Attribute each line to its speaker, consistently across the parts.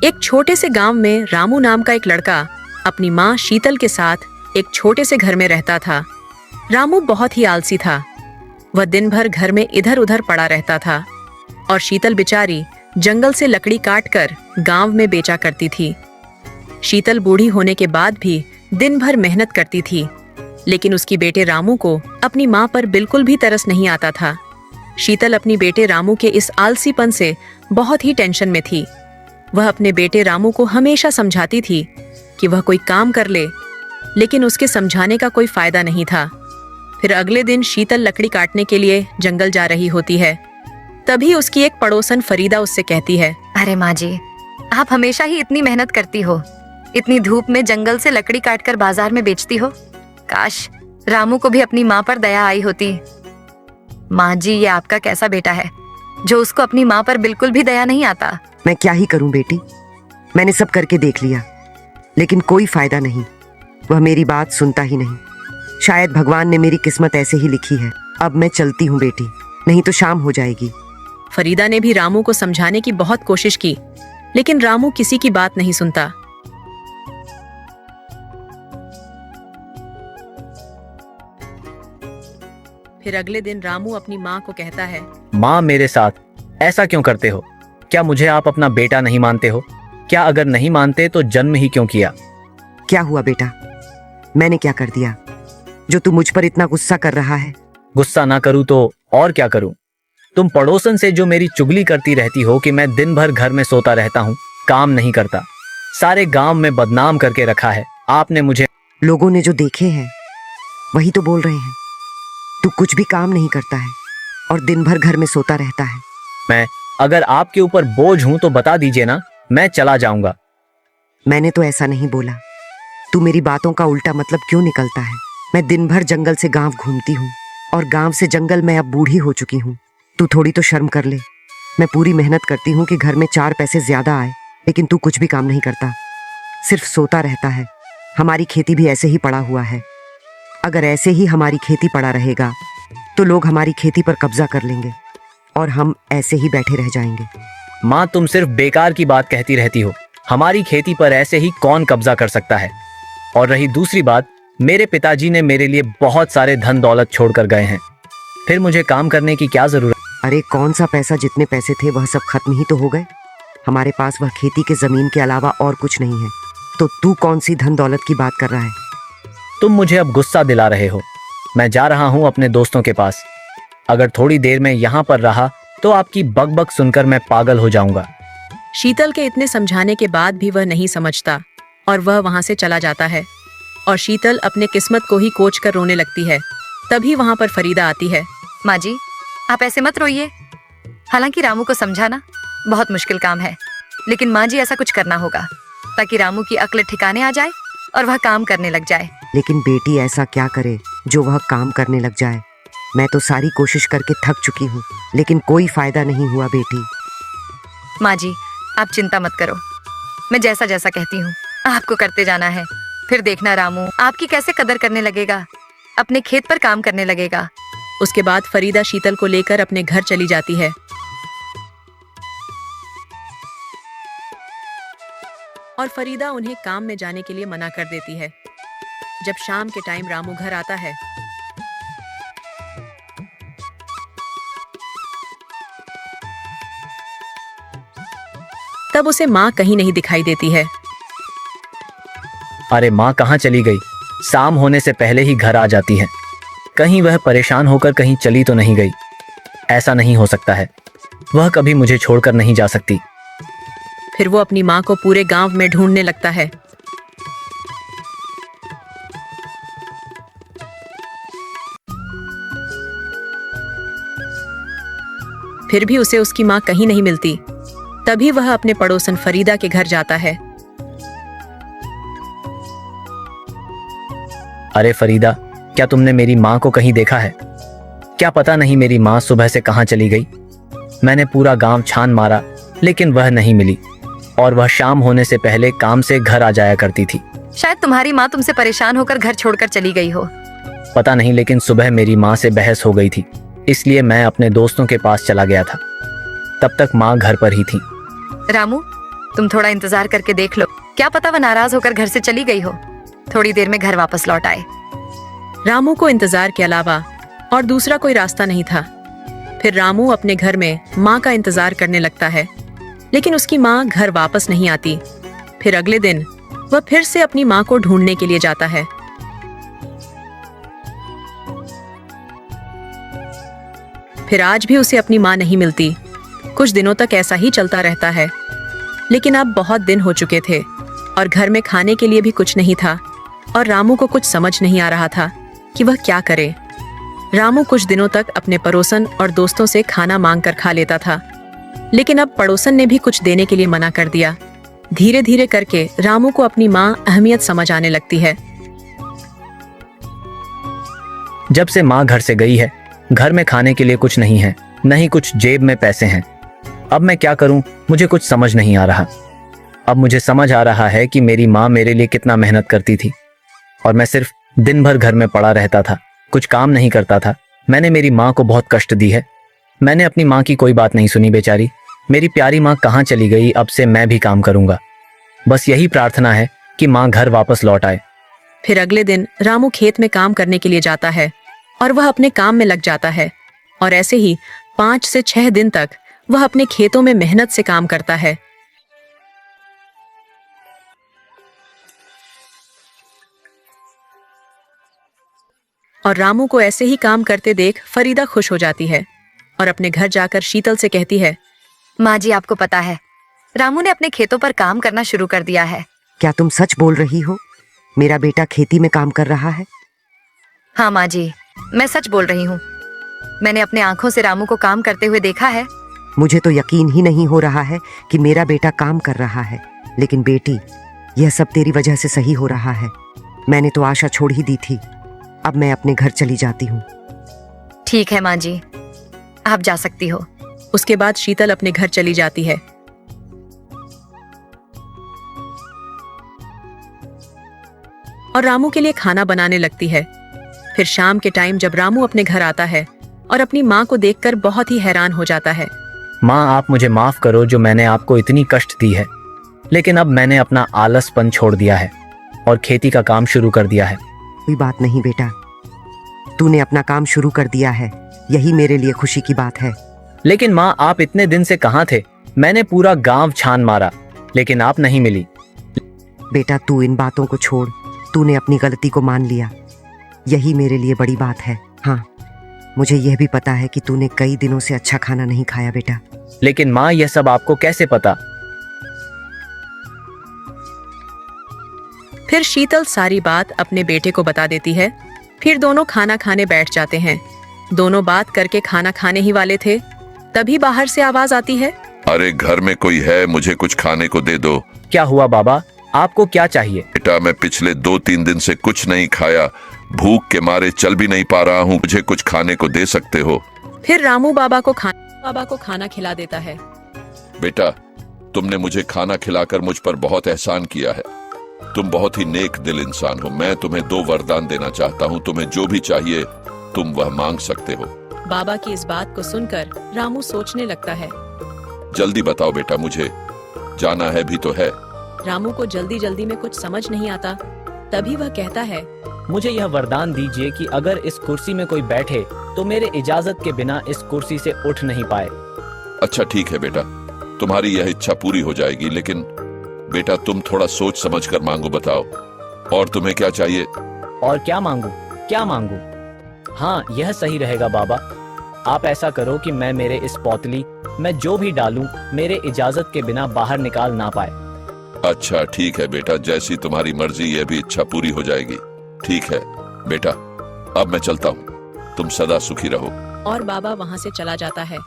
Speaker 1: एक छोटे से गांव में रामू नाम का एक लड़का अपनी माँ शीतल के साथ एक छोटे से घर में रहता था। रामू बहुत ही आलसी था। वह दिन भर घर में इधर उधर पड़ा रहता था और शीतल बेचारी जंगल से लकड़ी काट कर गांव में बेचा करती थी। शीतल बूढ़ी होने के बाद भी दिन भर मेहनत करती थी, लेकिन उसकी बेटे रामू को अपनी माँ पर बिल्कुल भी तरस नहीं आता था। शीतल अपनी बेटे रामू के इस आलसीपन से बहुत ही टेंशन में थी। वह अपने बेटे रामू को हमेशा समझाती थी कि वह कोई काम कर ले, लेकिन उसके समझाने का कोई फायदा नहीं था। फिर अगले दिन शीतल लकड़ी काटने के लिए जंगल जा रही होती है। तभी उसकी एक पड़ोसन फरीदा उससे कहती है,
Speaker 2: अरे माँ जी, आप हमेशा ही इतनी मेहनत करती हो, इतनी धूप में जंगल से लकड़ी काटकर बाजार में बेचती हो। काश रामू को भी अपनी माँ पर दया आई होती। माँ जी, ये आपका कैसा बेटा है जो उसको अपनी माँ पर बिल्कुल भी दया नहीं आता।
Speaker 3: मैं क्या ही करूं बेटी, मैंने सब करके देख लिया, लेकिन कोई फायदा नहीं। वह मेरी बात सुनता ही नहीं। शायद भगवान ने मेरी किस्मत ऐसे ही लिखी है। अब मैं चलती हूँ बेटी, नहीं तो शाम हो जाएगी।
Speaker 1: फरीदा ने भी रामू को समझाने की बहुत कोशिश की, लेकिन रामू किसी की बात नहीं सुनता। फिर अगले दिन रामू अपनी माँ को कहता है,
Speaker 4: माँ, मेरे साथ ऐसा क्यों करते हो? क्या मुझे आप अपना बेटा नहीं मानते हो? क्या अगर नहीं मानते तो जन्म ही क्यों किया?
Speaker 3: क्या हुआ बेटा, मैंने क्या कर दिया जो तू मुझ पर इतना गुस्सा कर रहा है?
Speaker 4: गुस्सा ना करूं तो और क्या करूं? तुम पड़ोसन से जो मेरी चुगली करती रहती हो कि मैं दिन भर घर में सोता रहता हूं, काम नहीं करता, सारे गांव में बदनाम करके रखा है आपने मुझे।
Speaker 3: लोगों ने जो देखे हैं वही तो बोल रहे हैं। तू कुछ भी काम नहीं करता है और दिन भर घर में सोता रहता है।
Speaker 4: मैं अगर आपके ऊपर बोझ हूं तो बता दीजिए ना, मैं चला जाऊंगा।
Speaker 3: मैंने तो ऐसा नहीं बोला। तू मेरी बातों का उल्टा मतलब क्यों निकलता है? मैं दिन भर जंगल से गांव घूमती हूँ और गांव से जंगल मैं अब बूढ़ी हो चुकी हूँ। तू थोड़ी तो शर्म कर ले। मैं पूरी मेहनत करती हूँ कि घर में 4 पैसे ज्यादा आए, लेकिन तू कुछ भी काम नहीं करता, सिर्फ सोता रहता है। हमारी खेती भी ऐसे ही पड़ा हुआ है। अगर ऐसे ही हमारी खेती पड़ा रहेगा तो लोग हमारी खेती पर कब्जा कर लेंगे और हम ऐसे ही बैठे रह जाएंगे।
Speaker 4: माँ, तुम सिर्फ बेकार की बात कहती रहती हो। हमारी खेती पर ऐसे ही कौन कब्जा कर सकता है? और रही दूसरी बात, मेरे पिताजी ने मेरे लिए बहुत सारे धन दौलत छोड़कर गए हैं, फिर मुझे काम करने की क्या जरूरत?
Speaker 3: अरे कौन सा पैसा, जितने पैसे थे वह सब खत्म ही तो हो गए। हमारे पास वह खेती के जमीन के अलावा और कुछ नहीं है। तो तू कौन सी धन दौलत की बात कर रहा है?
Speaker 4: तुम मुझे अब गुस्सा दिला रहे हो। मैं जा रहा हूँ अपने दोस्तों के पास। अगर थोड़ी देर में यहाँ पर रहा तो आपकी बकबक सुनकर मैं पागल हो जाऊंगा।
Speaker 1: शीतल के इतने समझाने के बाद भी वह नहीं समझता और वह वहां से चला जाता है और शीतल अपने किस्मत को ही कोच कर रोने लगती है। तभी वहां पर फरीदा आती है।
Speaker 2: माँ जी, आप ऐसे मत रोइए। हालांकि रामू को समझाना बहुत मुश्किल काम है, लेकिन माँ जी ऐसा कुछ करना होगा ताकि रामू की अक्ल ठिकाने आ जाए और वह काम करने लग जाए।
Speaker 3: लेकिन बेटी ऐसा क्या करे जो वह काम करने लग जाए? मैं तो सारी कोशिश करके थक चुकी हूँ, लेकिन कोई फायदा नहीं हुआ बेटी।
Speaker 2: माँ जी, आप चिंता मत करो। मैं जैसा जैसा कहती हूँ आपको करते जाना है। फिर देखना रामू आपकी कैसे कदर करने लगेगा, अपने खेत पर काम करने लगेगा।
Speaker 1: उसके बाद फरीदा शीतल को लेकर अपने घर चली जाती है। और फरीदा उन्हें काम में जाने के लिए मना कर देती है। जब शाम के टाइम रामू घर आता है तब उसे माँ कहीं नहीं दिखाई देती है।
Speaker 4: अरे माँ कहाँ चली गई? शाम होने से पहले ही घर आ जाती है। कहीं वह परेशान होकर कहीं चली तो नहीं गई? ऐसा नहीं हो सकता है, वह कभी मुझे छोड़कर नहीं जा सकती।
Speaker 1: फिर वो अपनी माँ को पूरे गांव में ढूंढने लगता है। फिर भी उसे उसकी माँ कहीं नहीं मिलती। तभी वह अपने पड़ोसन फरीदा के घर जाता है।
Speaker 4: अरे फरीदा, क्या तुमने मेरी माँ को कहीं देखा है? क्या पता नहीं मेरी माँ सुबह से कहाँ चली गई। मैंने पूरा गांव छान मारा, लेकिन वह नहीं मिली और वह शाम होने से पहले काम से घर आ जाया करती थी।
Speaker 2: शायद तुम्हारी माँ तुमसे परेशान होकर घर छोड़कर चली गई हो।
Speaker 4: पता नहीं, लेकिन सुबह मेरी माँ से बहस हो गई थी, इसलिए मैं अपने दोस्तों के पास चला गया था। तब तक माँ घर पर ही थी।
Speaker 2: रामू, तुम थोड़ा इंतजार करके देख लो, क्या पता वह नाराज होकर घर से चली गई हो। थोड़ी देर में घर वापस लौट आए।
Speaker 1: रामू को इंतजार के अलावा और दूसरा कोई रास्ता नहीं था। फिर रामू अपने घर में माँ का इंतजार करने लगता है, लेकिन उसकी माँ घर वापस नहीं आती। फिर अगले दिन वह फिर से अपनी माँ को ढूंढने के लिए जाता है। फिर आज भी उसे अपनी माँ नहीं मिलती। कुछ दिनों तक ऐसा ही चलता रहता है, लेकिन अब बहुत दिन हो चुके थे और घर में खाने के लिए भी कुछ नहीं था और रामू को कुछ समझ नहीं आ रहा था कि वह क्या करे। रामू कुछ दिनों तक अपने पड़ोसन और दोस्तों से खाना मांग कर खा लेता था, लेकिन अब पड़ोसन ने भी कुछ देने के लिए मना कर दिया। धीरे धीरे करके रामू को अपनी माँ अहमियत समझ आने लगती है।
Speaker 4: जब से माँ घर से गई है, घर में खाने के लिए कुछ नहीं है, न ही कुछ जेब में पैसे हैं। अब मैं क्या करूं, मुझे कुछ समझ नहीं आ रहा। अब मुझे समझ आ रहा है कि मेरी माँ मेरे लिए कितना मेहनत करती थी और मैं सिर्फ दिन भर घर में पड़ा रहता था, कुछ काम नहीं करता था। मैंने मेरी माँ को बहुत कष्ट दी है। मैंने अपनी माँ की कोई बात नहीं सुनी। बेचारी मेरी प्यारी माँ कहाँ चली गई। अब से मैं भी काम करूंगा। बस यही प्रार्थना है कि माँ घर वापस लौट आए।
Speaker 1: फिर अगले दिन रामू खेत में काम करने के लिए जाता है और वह अपने काम में लग जाता है और ऐसे ही 5 से 6 दिन तक वह अपने खेतों में मेहनत से काम करता है। और रामू को ऐसे ही काम करते देख फरीदा खुश हो जाती है और अपने घर जाकर शीतल से कहती है,
Speaker 2: माँ जी, आपको पता है रामू ने अपने खेतों पर काम करना शुरू कर दिया है।
Speaker 3: क्या तुम सच बोल रही हो? मेरा बेटा खेती में काम कर रहा है?
Speaker 2: हाँ माँ जी, मैं सच बोल रही हूँ। मैंने अपने आंखों से रामू को काम करते हुए देखा है।
Speaker 3: मुझे तो यकीन ही नहीं हो रहा है कि मेरा बेटा काम कर रहा है। लेकिन बेटी, यह सब तेरी वजह से सही हो रहा है। मैंने तो आशा छोड़ ही दी थी। अब मैं अपने घर चली जाती हूँ।
Speaker 2: ठीक है माँ जी, आप जा सकती हो।
Speaker 1: उसके बाद शीतल अपने घर चली जाती है। और रामू के लिए खाना बनाने लगती है। फिर शाम के टाइम जब रामू अपने घर आता है और अपनी माँ को देखकर बहुत ही हैरान हो जाता है।
Speaker 4: माँ, आप मुझे माफ करो जो मैंने आपको इतनी कष्ट दी है, लेकिन अब मैंने अपना आलसपन छोड़ दिया है और खेती का काम शुरू कर दिया है।
Speaker 3: कोई बात नहीं बेटा, तूने अपना काम शुरू कर दिया है, यही मेरे लिए खुशी की बात है।
Speaker 4: लेकिन माँ, आप इतने दिन से कहाँ थे? मैंने पूरा गांव छान मारा, लेकिन आप नहीं मिली।
Speaker 3: बेटा, तू इन बातों को छोड़। तूने अपनी गलती को मान लिया, यही मेरे लिए बड़ी बात है। हाँ, मुझे यह भी पता है कि तूने कई दिनों से अच्छा खाना नहीं खाया बेटा।
Speaker 4: लेकिन माँ, यह सब आपको कैसे पता?
Speaker 1: फिर शीतल सारी बात अपने बेटे को बता देती है। फिर दोनों खाना खाने बैठ जाते हैं। दोनों बात करके खाना खाने ही वाले थे, तभी बाहर से आवाज आती है,
Speaker 5: अरे घर में कोई है? मुझे कुछ खाने को दे दो।
Speaker 4: क्या हुआ बाबा, आपको क्या चाहिए?
Speaker 5: बेटा, मैं पिछले 2-3 दिन से कुछ नहीं खाया, भूख के मारे चल भी नहीं पा रहा हूँ। मुझे कुछ खाने को दे सकते हो?
Speaker 1: फिर रामू बाबा को खाना खिला देता है।
Speaker 5: बेटा, तुमने मुझे खाना खिलाकर मुझ पर बहुत एहसान किया है। तुम बहुत ही नेक दिल इंसान हो। मैं तुम्हें 2 वरदान देना चाहता हूँ। तुम्हें जो भी चाहिए तुम वह मांग सकते हो।
Speaker 1: बाबा की इस बात को सुनकर रामू सोचने लगता है।
Speaker 5: जल्दी बताओ बेटा, मुझे जाना है भी तो है।
Speaker 1: रामू को जल्दी जल्दी में कुछ समझ नहीं आता, तभी वह कहता है,
Speaker 4: मुझे यह वरदान दीजिए कि अगर इस कुर्सी में कोई बैठे तो मेरे इजाजत के बिना इस कुर्सी से उठ नहीं पाए।
Speaker 5: अच्छा ठीक है बेटा, तुम्हारी यह इच्छा पूरी हो जाएगी, लेकिन बेटा तुम थोड़ा सोच समझ कर मांगो। बताओ, और तुम्हें क्या चाहिए?
Speaker 4: और क्या मांगू? क्या मांगू? हाँ, यह सही रहेगा बाबा। आप ऐसा करो कि मैं मेरे इस पौतली में जो भी डालूं मेरे इजाजत के बिना बाहर निकाल ना पाए।
Speaker 5: अच्छा ठीक है बेटा, जैसी तुम्हारी मर्जी, यह भी इच्छा पूरी हो जाएगी। ठीक है बेटा, अब मैं चलता हूँ। तुम सदा सुखी रहो।
Speaker 1: और बाबा वहाँ से चला जाता है।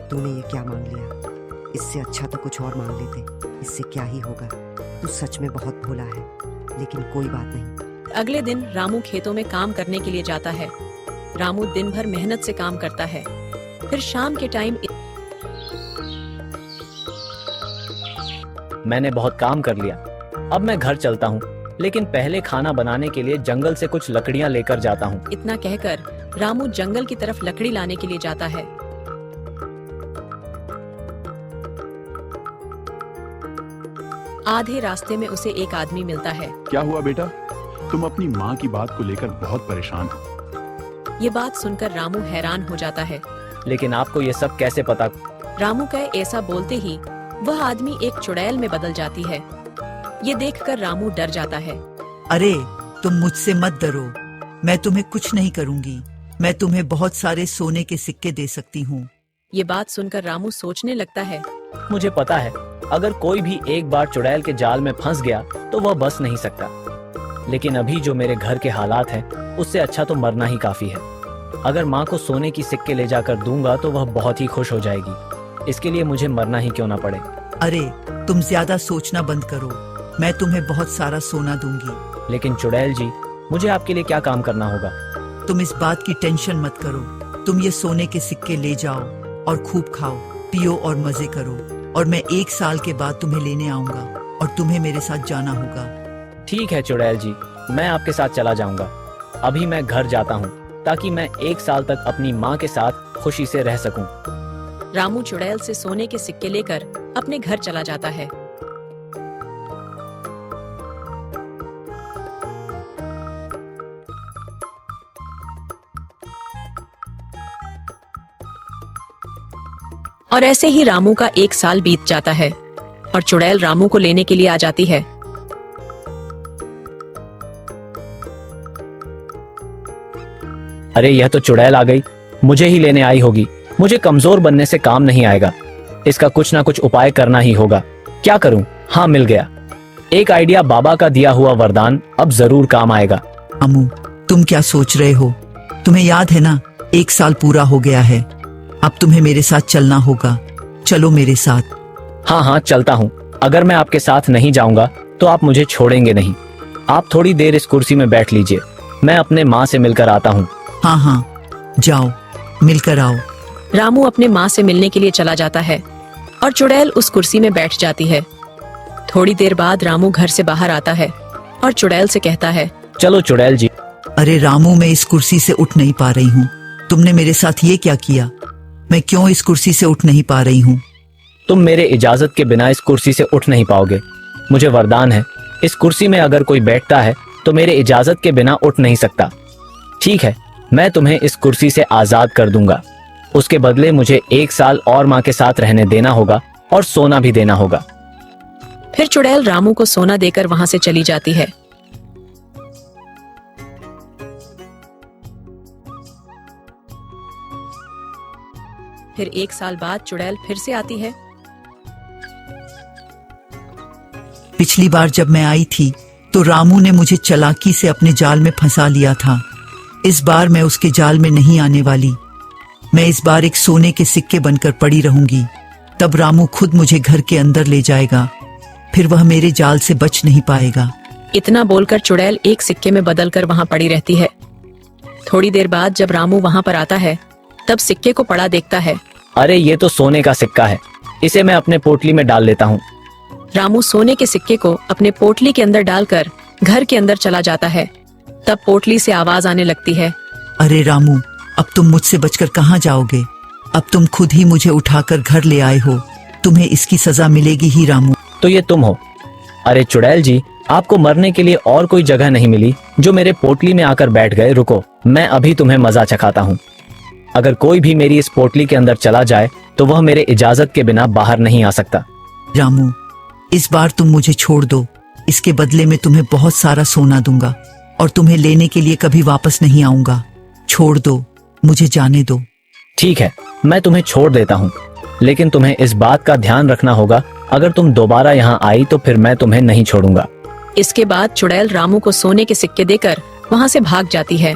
Speaker 3: तूने ये क्या मांग लिया? इससे अच्छा तो कुछ और मांग लेते। इससे क्या ही होगा? तू सच में बहुत भोला है, लेकिन कोई बात नहीं।
Speaker 1: अगले दिन रामू खेतों में काम करने के लिए जाता है। रामू दिन भर मेहनत से काम करता है। फिर शाम के टाइम
Speaker 4: मैंने बहुत काम कर लिया, अब मैं घर चलता हूँ, लेकिन पहले खाना बनाने के लिए जंगल से कुछ लकड़ियाँ लेकर जाता हूँ।
Speaker 1: इतना कहकर रामू जंगल की तरफ लकड़ी लाने के लिए जाता है। आधे रास्ते में उसे एक आदमी मिलता है।
Speaker 6: क्या हुआ बेटा? तुम अपनी माँ की बात को लेकर बहुत परेशान हो।
Speaker 1: ये बात सुनकर रामू हैरान हो जाता है।
Speaker 4: लेकिन आपको ये सब कैसे पता?
Speaker 1: रामू का ऐसा बोलते ही वह आदमी एक चुड़ैल में बदल जाती है। ये देखकर रामू डर जाता है।
Speaker 7: अरे तुम मुझसे मत डरो, मैं तुम्हें कुछ नहीं करूंगी। मैं तुम्हें बहुत सारे सोने के सिक्के दे सकती हूँ।
Speaker 1: ये बात सुनकर रामू सोचने लगता है।
Speaker 4: मुझे पता है, अगर कोई भी एक बार चुड़ैल के जाल में फंस गया तो वह बच नहीं सकता। लेकिन अभी जो मेरे घर के हालात हैं, उससे अच्छा तो मरना ही काफी है। अगर माँ को सोने की सिक्के ले जाकर दूंगा तो वह बहुत ही खुश हो जाएगी। इसके लिए मुझे मरना ही क्यों ना पड़े।
Speaker 7: अरे तुम ज्यादा सोचना बंद करो, मैं तुम्हें बहुत सारा सोना दूंगी।
Speaker 4: लेकिन चुड़ैल जी, मुझे आपके लिए क्या काम करना होगा?
Speaker 7: तुम इस बात की टेंशन मत करो। तुम ये सोने के सिक्के ले जाओ और खूब खाओ पियो और मजे करो, और मैं 1 साल के बाद तुम्हें लेने आऊंगा और तुम्हें मेरे साथ जाना होगा।
Speaker 4: ठीक है चुड़ैल जी, मैं आपके साथ चला जाऊंगा। अभी मैं घर जाता हूँ ताकि मैं 1 साल तक अपनी माँ के साथ खुशी से रह सकूं।
Speaker 1: रामू चुड़ैल से सोने के सिक्के लेकर अपने घर चला जाता है। और ऐसे ही रामू का 1 साल बीत जाता है और चुड़ैल रामू को लेने के लिए आ जाती है।
Speaker 4: अरे यह तो चुड़ैल आ गई, मुझे ही लेने आई होगी। मुझे कमजोर बनने से काम नहीं आएगा, इसका कुछ ना कुछ उपाय करना ही होगा। क्या करूं? हाँ, मिल गया एक आइडिया। बाबा का दिया हुआ वरदान अब जरूर काम आएगा।
Speaker 7: अम्मू, तुम क्या सोच रहे हो? तुम्हें याद है ना, 1 साल पूरा हो गया है। अब तुम्हें मेरे साथ चलना होगा। चलो मेरे साथ।
Speaker 4: हाँ हाँ, चलता हूँ। अगर मैं आपके साथ नहीं जाऊंगा तो आप मुझे छोड़ेंगे नहीं। आप थोड़ी देर इस कुर्सी में बैठ लीजिए, मैं अपने माँ से मिलकर आता हूँ।
Speaker 7: हाँ हाँ, जाओ मिलकर आओ।
Speaker 1: रामू अपने माँ से मिलने के लिए चला जाता है और चुड़ैल उस कुर्सी में बैठ जाती है। थोड़ी देर बाद रामू घर से बाहर आता है और चुड़ैल से कहता है,
Speaker 4: चलो चुड़ैल जी।
Speaker 7: अरे रामू, मैं इस कुर्सी से उठ नहीं पा रही हूँ। तुमने मेरे साथ ये क्या किया? मैं क्यों इस कुर्सी से उठ नहीं पा रही हूँ?
Speaker 4: तुम मेरे इजाजत के बिना इस कुर्सी से उठ नहीं पाओगे। मुझे वरदान है, इस कुर्सी में अगर कोई बैठता है तो मेरे इजाजत के बिना उठ नहीं सकता। ठीक है, मैं तुम्हें इस कुर्सी से आजाद कर दूंगा। उसके बदले मुझे 1 साल और माँ के साथ रहने देना होगा और सोना भी देना होगा।
Speaker 1: फिर चुड़ैल रामू को सोना देकर वहां से चली जाती है। फिर 1 साल बाद चुड़ैल फिर से आती है।
Speaker 7: पिछली बार जब मैं आई थी तो रामू ने मुझे चालाकी से अपने जाल में फंसा लिया था। इस बार मैं उसके जाल में नहीं आने वाली। मैं इस बार एक सोने के सिक्के बनकर पड़ी रहूंगी। तब रामू खुद मुझे घर के अंदर ले जाएगा। फिर वह मेरे जाल से बच नहीं पाएगा।
Speaker 1: इतना बोलकर चुड़ैल एक सिक्के में बदलकर वहां पड़ी रहती है। थोड़ी देर बाद जब रामू वहां पर आता है तब सिक्के को पड़ा देखता है।
Speaker 4: अरे ये तो सोने का सिक्का है, इसे मैं अपने पोटली में डाल लेता हूँ।
Speaker 1: रामू सोने के सिक्के को अपने पोटली के अंदर डालकर घर के अंदर चला जाता है। तब पोटली से आवाज आने लगती है,
Speaker 7: अरे रामू, अब तुम मुझसे बचकर कहाँ जाओगे? अब तुम खुद ही मुझे उठाकर घर ले आए हो। तुम्हें इसकी सजा मिलेगी ही रामू।
Speaker 4: तो ये तुम हो? अरे चुड़ैल जी, आपको मरने के लिए और कोई जगह नहीं मिली जो मेरे पोटली में आकर बैठ गए। रुको, मैं अभी तुम्हें मजा चखाता हूँ। अगर कोई भी मेरी इस पोटली के अंदर चला जाए तो वह मेरे इजाजत के बिना बाहर नहीं आ सकता।
Speaker 7: रामू, इस बार तुम मुझे छोड़ दो। इसके बदले में तुम्हें बहुत सारा सोना दूंगा और तुम्हें लेने के लिए कभी वापस नहीं आऊंगा। छोड़ दो, मुझे जाने दो।
Speaker 4: ठीक है, मैं तुम्हें छोड़ देता हूँ, लेकिन तुम्हें इस बात का ध्यान रखना होगा, अगर तुम दोबारा यहाँ आई तो फिर मैं तुम्हें नहीं छोड़ूंगा।
Speaker 1: इसके बाद चुड़ैल रामू को सोने के सिक्के देकर वहां से भाग जाती है।